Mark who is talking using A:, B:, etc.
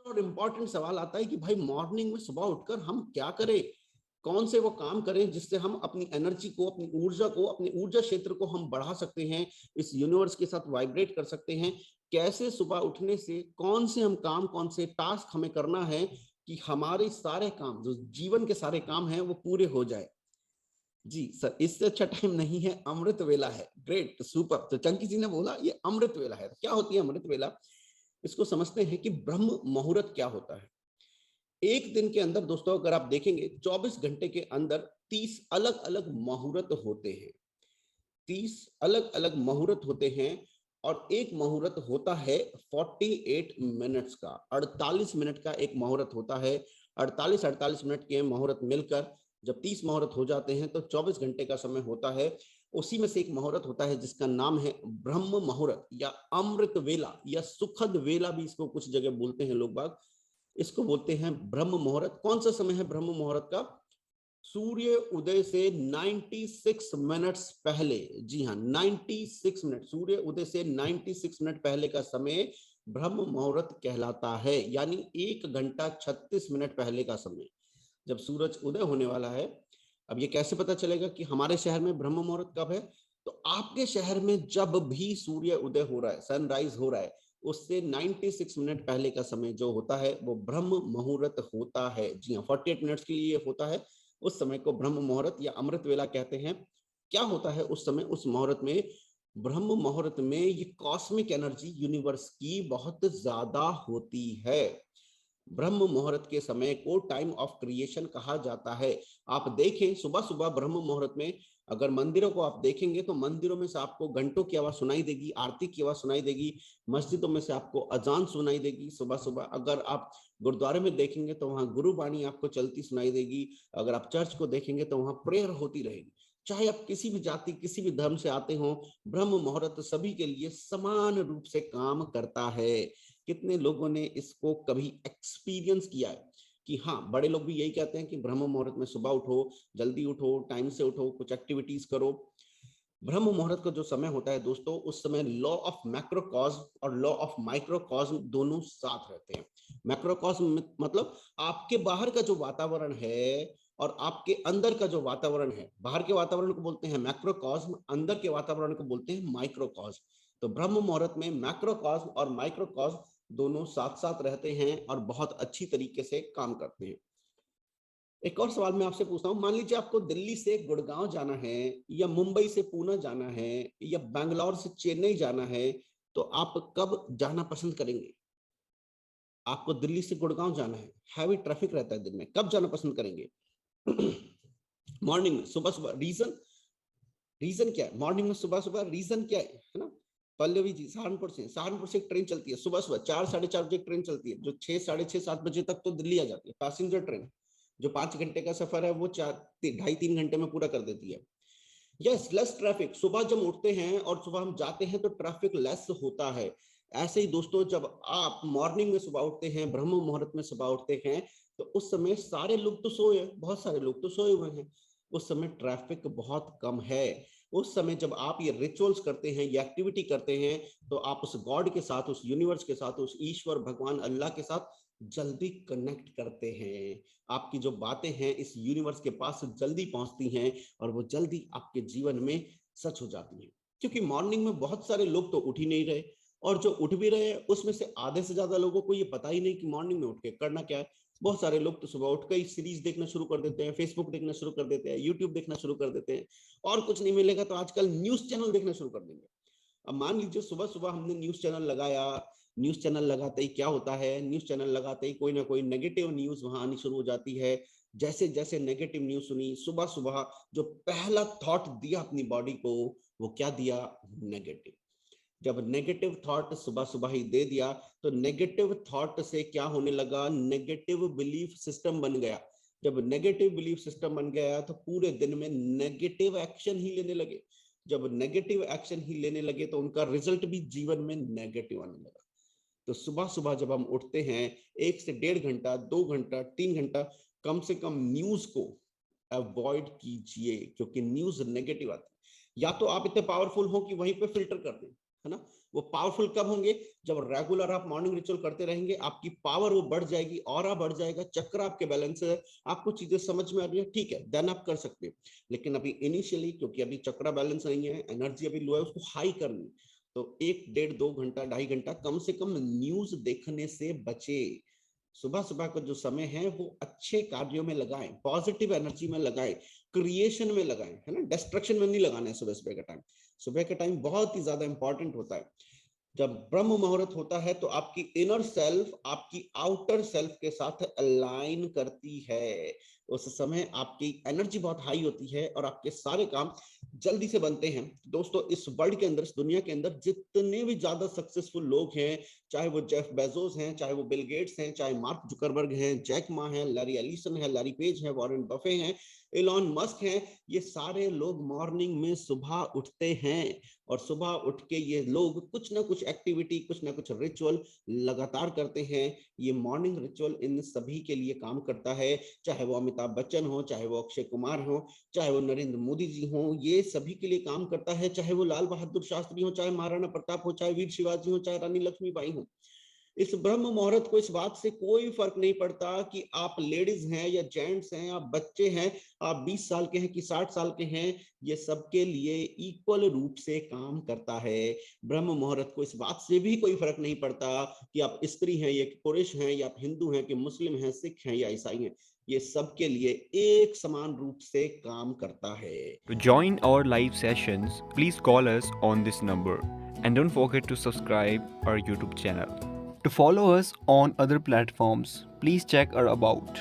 A: और इम्पोर्टेंट सवाल आता है कि भाई मॉर्निंग में सुबह उठकर हम क्या करें, कौन से वो काम करें जिससे हम अपनी एनर्जी को, अपनी ऊर्जा को, अपने ऊर्जा क्षेत्र को हम बढ़ा सकते हैं, इस यूनिवर्स के साथ वाइब्रेट कर सकते हैं। कैसे सुबह उठने से कौन से हम काम, कौन से टास्क हमें करना है कि हमारे सारे काम, जो जीवन के सारे काम हैं, वो पूरे हो जाए। जी सर, इससे अच्छा टाइम नहीं है, अमृत वेला है। Great, super. तो चंकी जी ने बोला ये अमृत वेला है। क्या होती है अमृत वेला? इसको समझते हैं कि ब्रह्म मुहूर्त क्या होता है। एक दिन के अंदर दोस्तों अगर आप देखेंगे 24 घंटे के अंदर 30 अलग अलग मुहूर्त होते हैं। 30 अलग अलग मुहूर्त होते हैं और एक मुहूर्त होता है 48 मिनट्स का। 48 मिनट का एक मुहूर्त होता है। 48 मिनट के मुहूर्त मिलकर जब 30 मुहूर्त हो जाते हैं तो 24 घंटे का समय होता है। उसी में से एक मुहूर्त होता है जिसका नाम है ब्रह्म मुहूर्त या अमृत वेला या सुखद वेला भी इसको कुछ जगह बोलते हैं लोग बाग। इसको बोलते हैं ब्रह्म मुहूर्त। कौन सा समय है ब्रह्म मुहूर्त का? सूर्य उदय से 96 मिनट्स पहले। जी हाँ, 96 मिनट, सूर्य उदय से 96 मिनट पहले का समय ब्रह्म मुहूर्त कहलाता है। यानी 1 घंटा 36 मिनट पहले का समय, जब सूरज उदय होने वाला है। अब ये कैसे पता चलेगा कि हमारे शहर में ब्रह्म मुहूर्त कब है? तो आपके शहर में जब भी सूर्य उदय हो रहा है, सनराइज हो रहा है, उससे 96 मिनट पहले का समय जो होता है वो ब्रह्म मुहूर्त होता है। जी हाँ, 48 मिनट्स के लिए होता है। उस समय को ब्रह्म मुहूर्त या अमृत वेला कहते हैं। क्या होता है उस समय, उस मुहूर्त में, ब्रह्म मुहूर्त में ये कॉस्मिक एनर्जी यूनिवर्स की बहुत ज्यादा होती है। ब्रह्म मुहूर्त के समय को टाइम ऑफ क्रिएशन कहा जाता है। आप देखें सुबह सुबह ब्रह्म मुहूर्त में अगर मंदिरों को आप देखेंगे तो मंदिरों में से आपको घंटों की आवाज सुनाई देगी, आरती की आवाज सुनाई देगी। मस्जिदों में से आपको अजान सुनाई देगी सुबह सुबह। अगर आप गुरुद्वारे में देखेंगे तो वहां गुरुबाणी आपको चलती सुनाई देगी। अगर आप चर्च को देखेंगे तो वहां प्रेयर होती रहेगी। चाहे आप किसी भी जाति, किसी भी धर्म से आते हो, ब्रह्म मुहूर्त सभी के लिए समान रूप से काम करता है। कितने लोगों ने इसको कभी एक्सपीरियंस किया है कि हाँ, बड़े लोग भी यही कहते हैं कि ब्रह्म मुहूर्त में सुबह उठो, जल्दी उठो, टाइम से उठो, कुछ एक्टिविटीज करो। ब्रह्म मुहूर्त का जो समय होता है दोस्तों, उस समय लॉ ऑफ मैक्रोकॉस्म और लॉ ऑफ माइक्रोकॉस्म दोनों साथ रहते हैं। मैक्रोकॉस्म मतलब आपके बाहर का जो वातावरण है और आपके अंदर का जो वातावरण है। बाहर के वातावरण को बोलते हैं मैक्रोकॉस्म, अंदर के वातावरण को बोलते हैं माइक्रोकॉस्म। तो ब्रह्म मुहूर्त में मैक्रोकॉस्म और माइक्रोकॉस्म दोनों साथ साथ रहते हैं और बहुत अच्छी तरीके से काम करते हैं। एक और सवाल मैं आपसे पूछता हूँ, मान लीजिए आपको दिल्ली से गुड़गांव जाना है या मुंबई से पुणे जाना है या बैंगलोर से चेन्नई जाना है, तो आप कब जाना पसंद करेंगे? आपको दिल्ली से गुड़गांव जाना है, हैवी ट्रैफिक रहता है दिन में, कब जाना पसंद करेंगे? मॉर्निंग में, सुबह सुबह। रीजन, रीजन क्या है मॉर्निंग में सुबह सुबह? रीजन क्या है ना? पल्लवी जी सहारनपुर से एक ट्रेन चलती है सुबह सुबह 4 साढ़े 4 बजे एक ट्रेन चलती है जो 6 साढ़े 6 7 बजे तक तो दिल्ली आ जाती है। पैसेंजर ट्रेन जो 5 घंटे का सफर है वो 2.5 3 घंटे में पूरा कर देती है। Yes, less traffic. सुबह जब उठते हैं और सुबह हम जाते हैं तो ट्रैफिक लेस होता है। ऐसे ही दोस्तों, जब आप मॉर्निंग में सुबह उठते हैं, ब्रह्म मुहूर्त में सुबह उठते हैं, तो उस समय सारे लोग तो सोए, बहुत सारे लोग तो सोए हुए हैं। उस समय ट्रैफिक बहुत कम है। उस समय जब आप ये रिचुअल्स करते हैं, ये एक्टिविटी करते हैं, तो आप उस गॉड के साथ, उस यूनिवर्स के साथ, उस ईश्वर भगवान अल्लाह के साथ जल्दी कनेक्ट करते हैं। आपकी जो बातें हैं इस यूनिवर्स के पास जल्दी पहुंचती हैं और वो जल्दी आपके जीवन में सच हो जाती हैं। क्योंकि मॉर्निंग में बहुत सारे लोग तो उठ ही नहीं रहे, और जो उठ भी रहे हैं उसमें से आधे से ज्यादा लोगों को ये पता ही नहीं कि मॉर्निंग में उठ के करना क्या है। बहुत सारे लोग तो सुबह उठ के ही सीरीज देखना शुरू कर देते हैं, फेसबुक देखना शुरू कर देते हैं, यूट्यूब देखना शुरू कर देते हैं, और कुछ नहीं मिलेगा तो आजकल न्यूज चैनल देखना शुरू कर देंगे। अब मान लीजिए सुबह सुबह हमने न्यूज चैनल लगाया, न्यूज चैनल लगाते ही क्या होता है, न्यूज चैनल लगाते ही कोई ना कोई नेगेटिव न्यूज वहां आनी शुरू हो जाती है। जैसे जैसे नेगेटिव न्यूज सुनी, सुबह सुबह जो पहला थॉट दिया अपनी बॉडी को, वो क्या दिया? नेगेटिव। जब नेगेटिव थॉट सुबह सुबह ही दे दिया तो नेगेटिव थॉट से क्या होने लगा? नेगेटिव बिलीफ सिस्टम बन गया। जब नेगेटिव बिलीफ सिस्टम बन गया तो पूरे दिन में नेगेटिव एक्शन ही लेने लगे। जब नेगेटिव एक्शन ही लेने लगे तो उनका रिजल्ट भी जीवन में नेगेटिव आने लगा। तो सुबह सुबह जब हम उठते हैं, 1 से 1.5 घंटा, 2 घंटा, 3 घंटा कम से कम न्यूज को अवॉइड कीजिए, क्योंकि न्यूज नेगेटिव आती है। या तो आप इतने पावरफुल हो कि वहीं पे फिल्टर कर दें, है ना। वो पावरफुल कब होंगे, जब रेगुलर आप मॉर्निंग रिचुअल करते रहेंगे, आपकी पावर वो बढ़ जाएगी, ऑरा बढ़ जाएगा, चक्र आपके बैलेंस है, आपको चीजें समझ में आ रही है, ठीक है, देन आप कर सकते हैं। लेकिन अभी इनिशियली, क्योंकि अभी चक्र बैलेंस नहीं है, एनर्जी अभी लो है, उसको हाई करनी, तो 1 डेढ़ 2 घंटा 2.5 घंटा कम से कम न्यूज देखने से बचे। सुबह सुबह का जो समय है वो अच्छे कार्यों में लगाएं, पॉजिटिव एनर्जी में लगाएं, क्रिएशन में लगाएं, है ना, डिस्ट्रक्शन में नहीं लगाना है। सुबह सुबह का टाइम, सुबह का टाइम बहुत ही ज्यादा इंपॉर्टेंट होता है। जब ब्रह्म मुहूर्त होता है तो आपकी इनर सेल्फ आपकी आउटर सेल्फ के साथ अलाइन करती है। उस समय आपकी एनर्जी बहुत हाई होती है और आपके सारे काम जल्दी से बनते हैं। दोस्तों, इस वर्ल्ड के अंदर, इस दुनिया के अंदर जितने भी ज्यादा सक्सेसफुल लोग हैं, चाहे वो जेफ बेजोस हैं, चाहे वो बिल गेट्स हैं, चाहे मार्क जुकरबर्ग हैं, जैक मा है, लैरी एलिसन है, लैरी पेज है, वॉरेन बफे हैं, एलॉन मस्क हैं, ये सारे लोग मॉर्निंग में सुबह उठते हैं। और सुबह उठ के ये लोग कुछ ना कुछ एक्टिविटी, कुछ ना कुछ रिचुअल लगातार करते हैं। ये मॉर्निंग रिचुअल इन सभी के लिए काम करता है, चाहे वो अमिताभ बच्चन हो, चाहे वो अक्षय कुमार हो, चाहे वो नरेंद्र मोदी जी हो, ये सभी के लिए काम करता है। चाहे वो लाल बहादुर शास्त्री हो, चाहे महाराणा प्रताप हो, चाहे वीर शिवाजी हो, चाहे रानी लक्ष्मीबाई हो। इस ब्रह्म मुहूर्त को, इस बात से कोई फर्क नहीं पड़ता कि आप लेडीज हैं या जेंट्स हैं, आप बच्चे हैं, आप 20 साल के हैं कि 60 साल के हैं, ये सबके लिए इक्वल रूप से काम करता है। ब्रह्म मुहूर्त को इस बात से भी कोई फर्क नहीं पड़ता कि आप स्त्री हैं या पुरुष हैं, या आप हिंदू हैं कि मुस्लिम हैं, सिख हैं या ईसाई हैं, ये सबके लिए एक समान रूप से काम करता है।
B: To join our live sessions, please call us on this number and don't forget to subscribe our YouTube channel. To follow us on other platforms, please check our about.